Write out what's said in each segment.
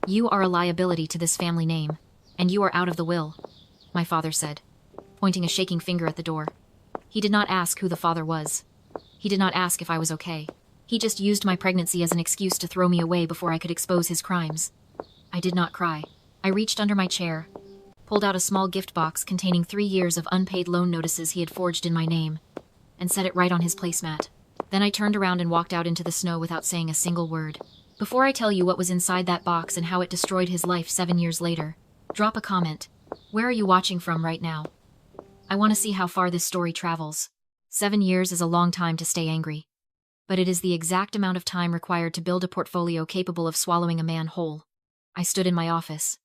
You are a liability to this family name, and you are out of the will, my father said, pointing a shaking finger at the door. He did not ask who the father was. He did not ask if I was okay. He just used my pregnancy as an excuse to throw me away before I could expose his crimes. I did not cry. I reached under my chair, pulled out a small gift box containing 3 years of unpaid loan notices he had forged in my name, and set it right on his placemat. Then I turned around and walked out into the snow without saying a single word. Before I tell you what was inside that box and how it destroyed his life 7 years later, drop a comment. Where are you watching from right now? I want to see how far this story travels. 7 years is a long time to stay angry. But it is the exact amount of time required to build a portfolio capable of swallowing a man whole. I stood in my office,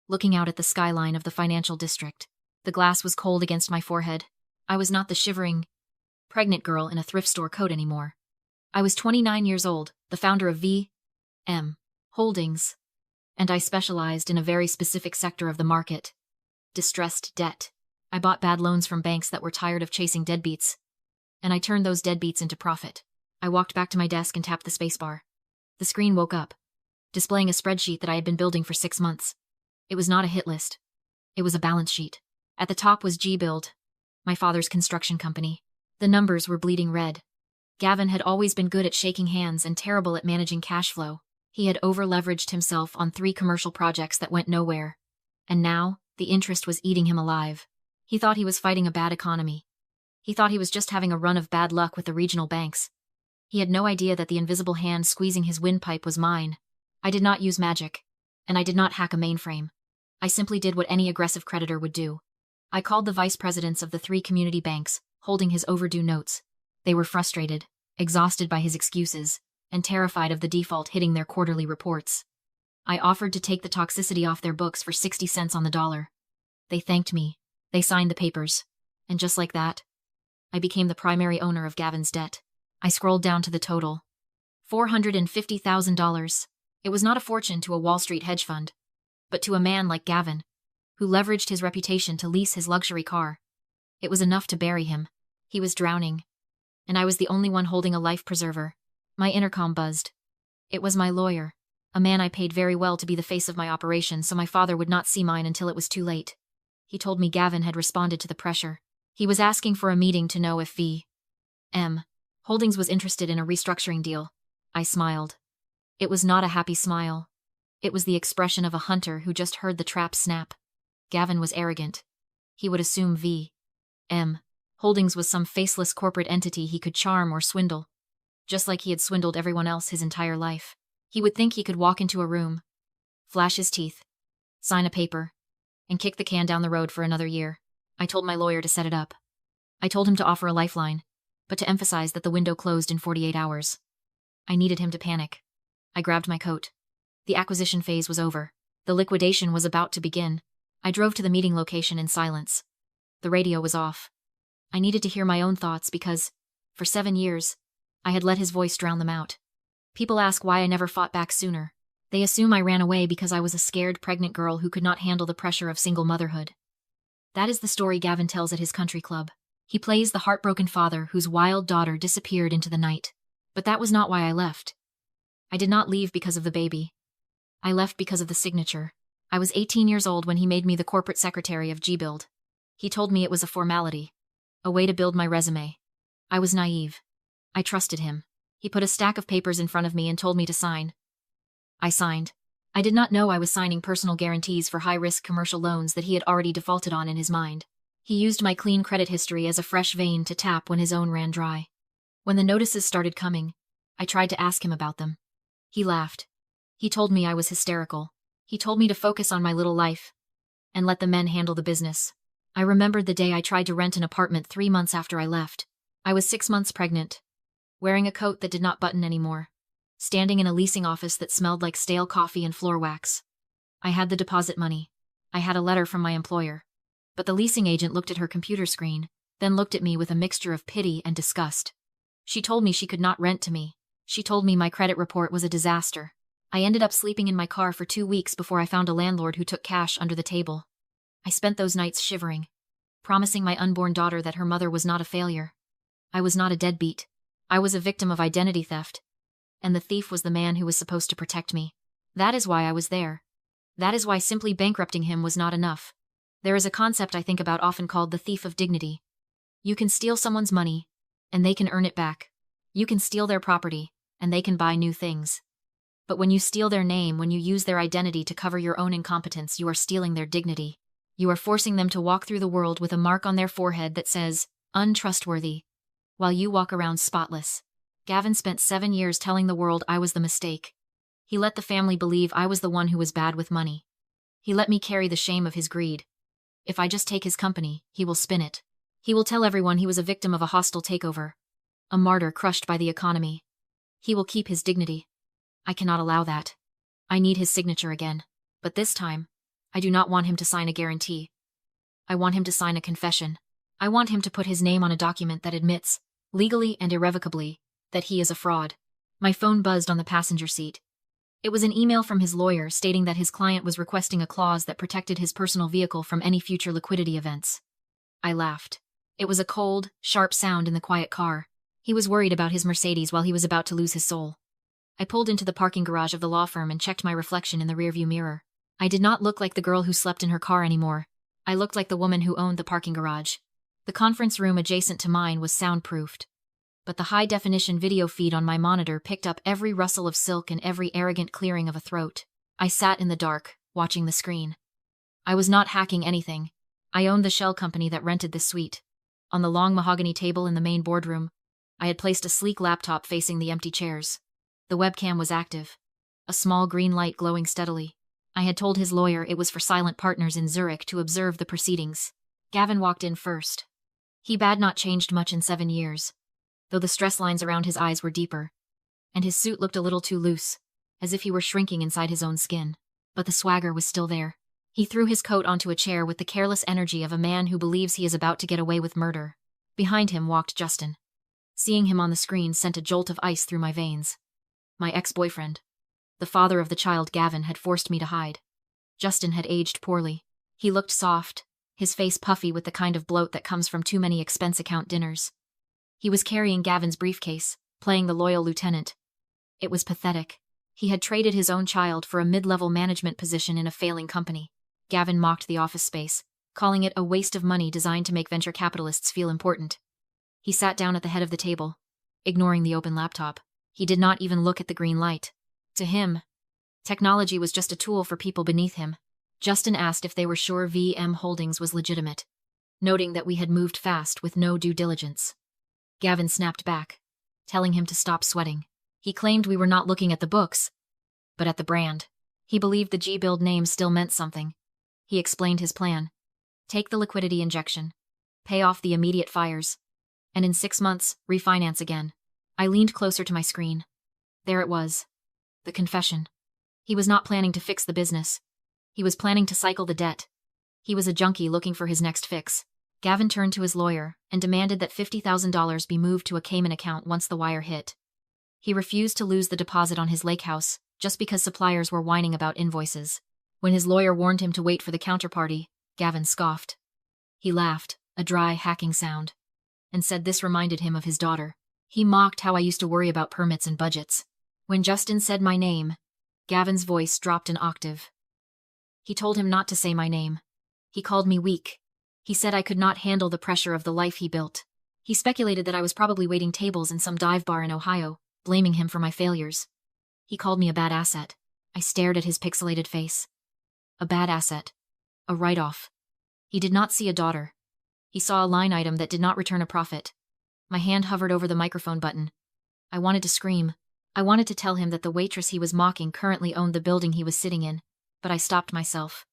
looking out at the skyline of the financial district. The glass was cold against my forehead. I was not the shivering, pregnant girl in a thrift store coat anymore. I was 29 years old, the founder of V.M. Holdings, and I specialized in a very specific sector of the market: distressed debt. I bought bad loans from banks that were tired of chasing deadbeats, and I turned those deadbeats into profit. I walked back to my desk and tapped the spacebar. The screen woke up, displaying a spreadsheet that I had been building for 6 months. It was not a hit list. It was a balance sheet. At the top was G-Build, my father's construction company. The numbers were bleeding red. Gavin had always been good at shaking hands and terrible at managing cash flow. He had over-leveraged himself on 3 commercial projects that went nowhere. And now, the interest was eating him alive. He thought he was fighting a bad economy. He thought he was just having a run of bad luck with the regional banks. He had no idea that the invisible hand squeezing his windpipe was mine. I did not use magic, and I did not hack a mainframe. I simply did what any aggressive creditor would do. I called the vice presidents of the 3 community banks, holding his overdue notes. They were frustrated, exhausted by his excuses, and terrified of the default hitting their quarterly reports. I offered to take the toxicity off their books for 60 cents on the dollar. They thanked me. They signed the papers. And just like that, I became the primary owner of Gavin's debt. I scrolled down to the total. $450,000. It was not a fortune to a Wall Street hedge fund, but to a man like Gavin, who leveraged his reputation to lease his luxury car. It was enough to bury him. He was drowning, and I was the only one holding a life preserver. My intercom buzzed. It was my lawyer, a man I paid very well to be the face of my operation so my father would not see mine until it was too late. He told me Gavin had responded to the pressure. He was asking for a meeting to know if V.M. Holdings was interested in a restructuring deal. I smiled. It was not a happy smile. It was the expression of a hunter who just heard the trap snap. Gavin was arrogant. He would assume V.M. Holdings was some faceless corporate entity he could charm or swindle, just like he had swindled everyone else his entire life. He would think he could walk into a room, flash his teeth, sign a paper, and kick the can down the road for another year. I told my lawyer to set it up. I told him to offer a lifeline, but to emphasize that the window closed in 48 hours. I needed him to panic. I grabbed my coat. The acquisition phase was over. The liquidation was about to begin. I drove to the meeting location in silence. The radio was off. I needed to hear my own thoughts because, for 7 years, I had let his voice drown them out. People ask why I never fought back sooner. They assume I ran away because I was a scared pregnant girl who could not handle the pressure of single motherhood. That is the story Gavin tells at his country club. He plays the heartbroken father whose wild daughter disappeared into the night. But that was not why I left. I did not leave because of the baby. I left because of the signature. I was 18 years old when he made me the corporate secretary of G-Build. He told me it was a formality, a way to build my resume. I was naive. I trusted him. He put a stack of papers in front of me and told me to sign. I signed. I did not know I was signing personal guarantees for high-risk commercial loans that he had already defaulted on in his mind. He used my clean credit history as a fresh vein to tap when his own ran dry. When the notices started coming, I tried to ask him about them. He laughed. He told me I was hysterical. He told me to focus on my little life and let the men handle the business. I remembered the day I tried to rent an apartment 3 months after I left. I was 6 months pregnant, wearing a coat that did not button anymore, standing in a leasing office that smelled like stale coffee and floor wax. I had the deposit money. I had a letter from my employer. But the leasing agent looked at her computer screen, then looked at me with a mixture of pity and disgust. She told me she could not rent to me. She told me my credit report was a disaster. I ended up sleeping in my car for 2 weeks before I found a landlord who took cash under the table. I spent those nights shivering, promising my unborn daughter that her mother was not a failure. I was not a deadbeat. I was a victim of identity theft, and the thief was the man who was supposed to protect me. That is why I was there. That is why simply bankrupting him was not enough. There is a concept I think about often called the thief of dignity. You can steal someone's money, and they can earn it back. You can steal their property, and they can buy new things. But when you steal their name, when you use their identity to cover your own incompetence, you are stealing their dignity. You are forcing them to walk through the world with a mark on their forehead that says, untrustworthy, while you walk around spotless. Gavin spent 7 years telling the world I was the mistake. He let the family believe I was the one who was bad with money. He let me carry the shame of his greed. If I just take his company, he will spin it. He will tell everyone he was a victim of a hostile takeover, a martyr crushed by the economy. He will keep his dignity. I cannot allow that. I need his signature again. But this time, I do not want him to sign a guarantee. I want him to sign a confession. I want him to put his name on a document that admits, legally and irrevocably, that he is a fraud. My phone buzzed on the passenger seat. It was an email from his lawyer stating that his client was requesting a clause that protected his personal vehicle from any future liquidity events. I laughed. It was a cold, sharp sound in the quiet car. He was worried about his Mercedes while he was about to lose his soul. I pulled into the parking garage of the law firm and checked my reflection in the rearview mirror. I did not look like the girl who slept in her car anymore. I looked like the woman who owned the parking garage. The conference room adjacent to mine was soundproofed, but the high-definition video feed on my monitor picked up every rustle of silk and every arrogant clearing of a throat. I sat in the dark, watching the screen. I was not hacking anything. I owned the shell company that rented this suite. On the long mahogany table in the main boardroom, I had placed a sleek laptop facing the empty chairs. The webcam was active, a small green light glowing steadily. I had told his lawyer it was for silent partners in Zurich to observe the proceedings. Gavin walked in first. He had not changed much in 7 years, though the stress lines around his eyes were deeper, and his suit looked a little too loose, as if he were shrinking inside his own skin. But the swagger was still there. He threw his coat onto a chair with the careless energy of a man who believes he is about to get away with murder. Behind him walked Justin. Seeing him on the screen sent a jolt of ice through my veins. My ex-boyfriend, the father of the child Gavin had forced me to hide. Justin had aged poorly. He looked soft, his face puffy with the kind of bloat that comes from too many expense account dinners. He was carrying Gavin's briefcase, playing the loyal lieutenant. It was pathetic. He had traded his own child for a mid-level management position in a failing company. Gavin mocked the office space, calling it a waste of money designed to make venture capitalists feel important. He sat down at the head of the table, ignoring the open laptop. He did not even look at the green light. To him, technology was just a tool for people beneath him. Justin asked if they were sure VM Holdings was legitimate, noting that we had moved fast with no due diligence. Gavin snapped back, telling him to stop sweating. He claimed we were not looking at the books, but at the brand. He believed the G-Build name still meant something. He explained his plan. Take the liquidity injection, pay off the immediate fires, and in 6 months, refinance again. I leaned closer to my screen. There it was. The confession. He was not planning to fix the business. He was planning to cycle the debt. He was a junkie looking for his next fix. Gavin turned to his lawyer and demanded that $50,000 be moved to a Cayman account once the wire hit. He refused to lose the deposit on his lake house just because suppliers were whining about invoices. When his lawyer warned him to wait for the counterparty, Gavin scoffed. He laughed, a dry, hacking sound, and said this reminded him of his daughter. He mocked how I used to worry about permits and budgets. When Justin said my name, Gavin's voice dropped an octave. He told him not to say my name. He called me weak. He said I could not handle the pressure of the life he built. He speculated that I was probably waiting tables in some dive bar in Ohio, blaming him for my failures. He called me a bad asset. I stared at his pixelated face. A bad asset. A write-off. He did not see a daughter. He saw a line item that did not return a profit. My hand hovered over the microphone button. I wanted to scream. I wanted to tell him that the waitress he was mocking currently owned the building he was sitting in, but I stopped myself.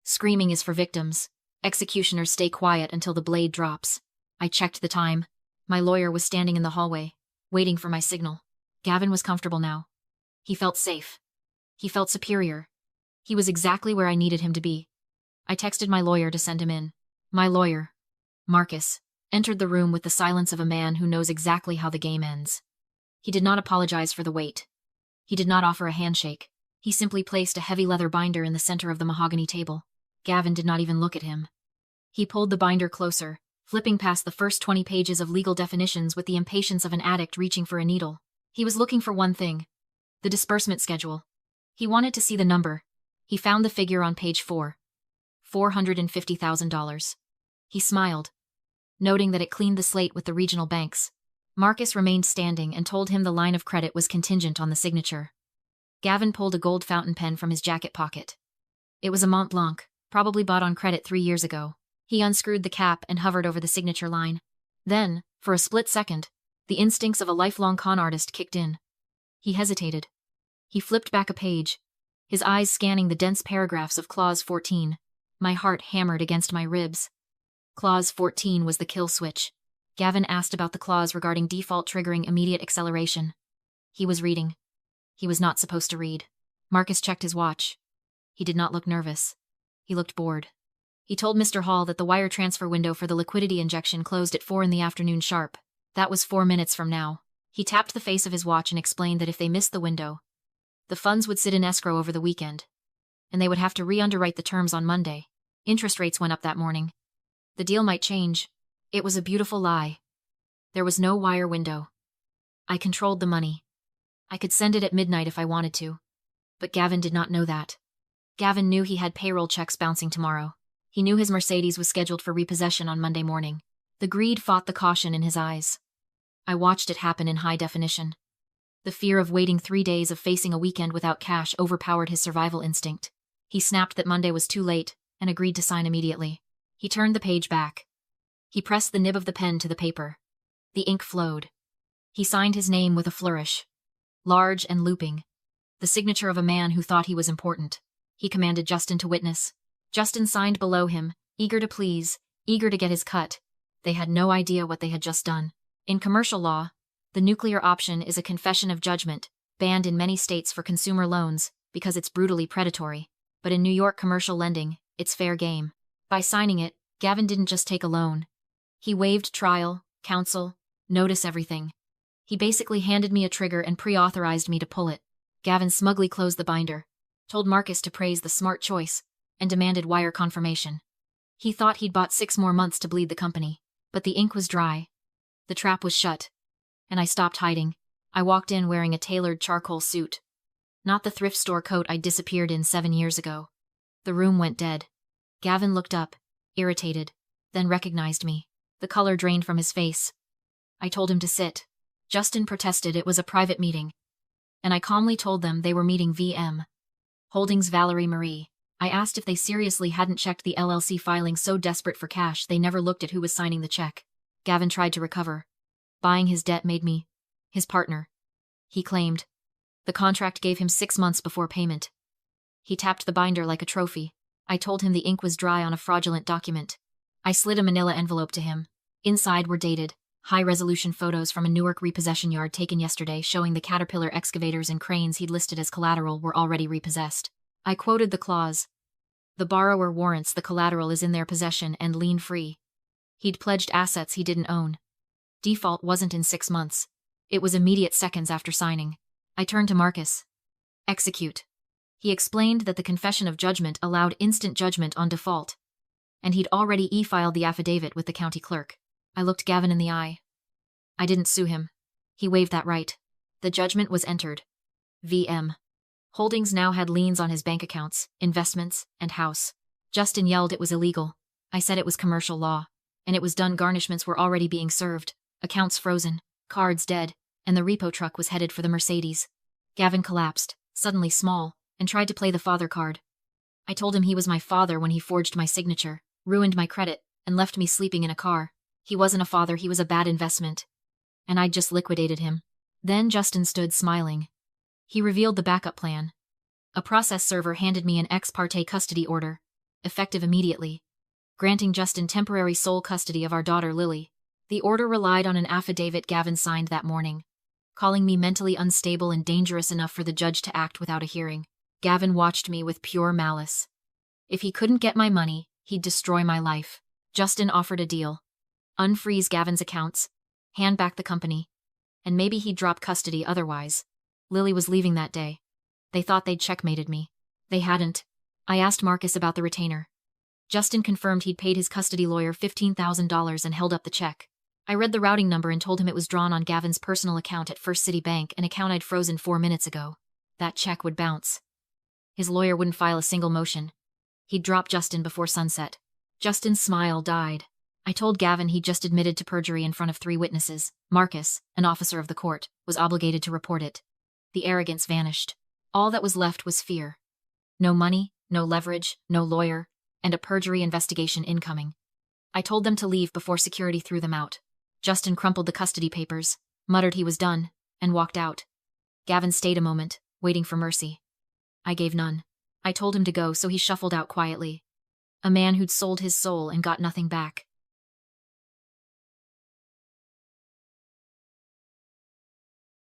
Screaming is for victims. Executioners stay quiet until the blade drops. I checked the time. My lawyer was standing in the hallway, waiting for my signal. Gavin was comfortable now. He felt safe. He felt superior. He was exactly where I needed him to be. I texted my lawyer to send him in. My lawyer, Marcus, entered the room with the silence of a man who knows exactly how the game ends. He did not apologize for the wait. He did not offer a handshake. He simply placed a heavy leather binder in the center of the mahogany table. Gavin did not even look at him. He pulled the binder closer, flipping past the first 20 pages of legal definitions with the impatience of an addict reaching for a needle. He was looking for one thing: the disbursement schedule. He wanted to see the number, He found the figure on page 4. $450,000. He smiled, noting that it cleaned the slate with the regional banks. Marcus remained standing and told him the line of credit was contingent on the signature. Gavin pulled a gold fountain pen from his jacket pocket. It was a Mont Blanc, probably bought on credit 3 years ago. He unscrewed the cap and hovered over the signature line. Then, for a split second, the instincts of a lifelong con artist kicked in. He hesitated. He flipped back a page, his eyes scanning the dense paragraphs of Clause 14. My heart hammered against my ribs. Clause 14 was the kill switch. Gavin asked about the clause regarding default triggering immediate acceleration. He was reading. He was not supposed to read. Marcus checked his watch. He did not look nervous. He looked bored. He told Mr. Hall that the wire transfer window for the liquidity injection closed at 4 in the afternoon sharp. That was 4 minutes from now. He tapped the face of his watch and explained that if they missed the window, the funds would sit in escrow over the weekend, and they would have to re-underwrite the terms on Monday. Interest rates went up that morning. The deal might change. It was a beautiful lie. There was no wire window. I controlled the money. I could send it at midnight if I wanted to. But Gavin did not know that. Gavin knew he had payroll checks bouncing tomorrow. He knew his Mercedes was scheduled for repossession on Monday morning. The greed fought the caution in his eyes. I watched it happen in high definition. The fear of waiting 3 days of facing a weekend without cash overpowered his survival instinct. He snapped that Monday was too late and agreed to sign immediately. He turned the page back. He pressed the nib of the pen to the paper. The ink flowed. He signed his name with a flourish. Large and looping. The signature of a man who thought he was important. He commanded Justin to witness. Justin signed below him, eager to please, eager to get his cut. They had no idea what they had just done. In commercial law, the nuclear option is a confession of judgment, banned in many states for consumer loans because it's brutally predatory. But in New York commercial lending, it's fair game. By signing it, Gavin didn't just take a loan. He waived trial, counsel, notice everything. He basically handed me a trigger and pre-authorized me to pull it. Gavin smugly closed the binder, told Marcus to praise the smart choice, and demanded wire confirmation. He thought he'd bought 6 more months to bleed the company, but the ink was dry. The trap was shut, and I stopped hiding. I walked in wearing a tailored charcoal suit. Not the thrift store coat I disappeared in 7 years ago. The room went dead. Gavin looked up, irritated, then recognized me. The color drained from his face. I told him to sit. Justin protested it was a private meeting, and I calmly told them they were meeting VM Holdings Valerie Marie. I asked if they seriously hadn't checked the LLC filing so desperate for cash they never looked at who was signing the check. Gavin tried to recover. Buying his debt made me his partner, he claimed. The contract gave him 6 months before payment. He tapped the binder like a trophy. I told him the ink was dry on a fraudulent document. I slid a manila envelope to him. Inside were dated, high-resolution photos from a Newark repossession yard taken yesterday showing the Caterpillar excavators and cranes he'd listed as collateral were already repossessed. I quoted the clause. The borrower warrants the collateral is in their possession and lien-free. He'd pledged assets he didn't own. Default wasn't in 6 months. It was immediate seconds after signing. I turned to Marcus. Execute. He explained that the confession of judgment allowed instant judgment on default, and he'd already e-filed the affidavit with the county clerk. I looked Gavin in the eye. I didn't sue him. He waived that right. The judgment was entered. VM Holdings now had liens on his bank accounts, investments, and house. Justin yelled it was illegal. I said it was commercial law, and it was done. Garnishments were already being served, accounts frozen, cards dead, and the repo truck was headed for the Mercedes. Gavin collapsed, suddenly small, and tried to play the father card. I told him he was my father when he forged my signature, ruined my credit, and left me sleeping in a car. He wasn't a father, he was a bad investment. And I'd just liquidated him. Then Justin stood smiling. He revealed the backup plan. A process server handed me an ex parte custody order, effective immediately, granting Justin temporary sole custody of our daughter Lily. The order relied on an affidavit Gavin signed that morning, calling me mentally unstable and dangerous enough for the judge to act without a hearing. Gavin watched me with pure malice. If he couldn't get my money, he'd destroy my life. Justin offered a deal. Unfreeze Gavin's accounts, hand back the company, and maybe he'd drop custody otherwise. Lily was leaving that day. They thought they'd checkmated me. They hadn't. I asked Marcus about the retainer. Justin confirmed he'd paid his custody lawyer $15,000 and held up the check. I read the routing number and told him it was drawn on Gavin's personal account at First City Bank, an account I'd frozen 4 minutes ago. That check would bounce. His lawyer wouldn't file a single motion. He'd drop Justin before sunset. Justin's smile died. I told Gavin he'd just admitted to perjury in front of 3 witnesses. Marcus, an officer of the court, was obligated to report it. The arrogance vanished. All that was left was fear. No money, no leverage, no lawyer, and a perjury investigation incoming. I told them to leave before security threw them out. Justin crumpled the custody papers, muttered he was done, and walked out. Gavin stayed a moment, waiting for mercy. I gave none. I told him to go, so he shuffled out quietly. A man who'd sold his soul and got nothing back.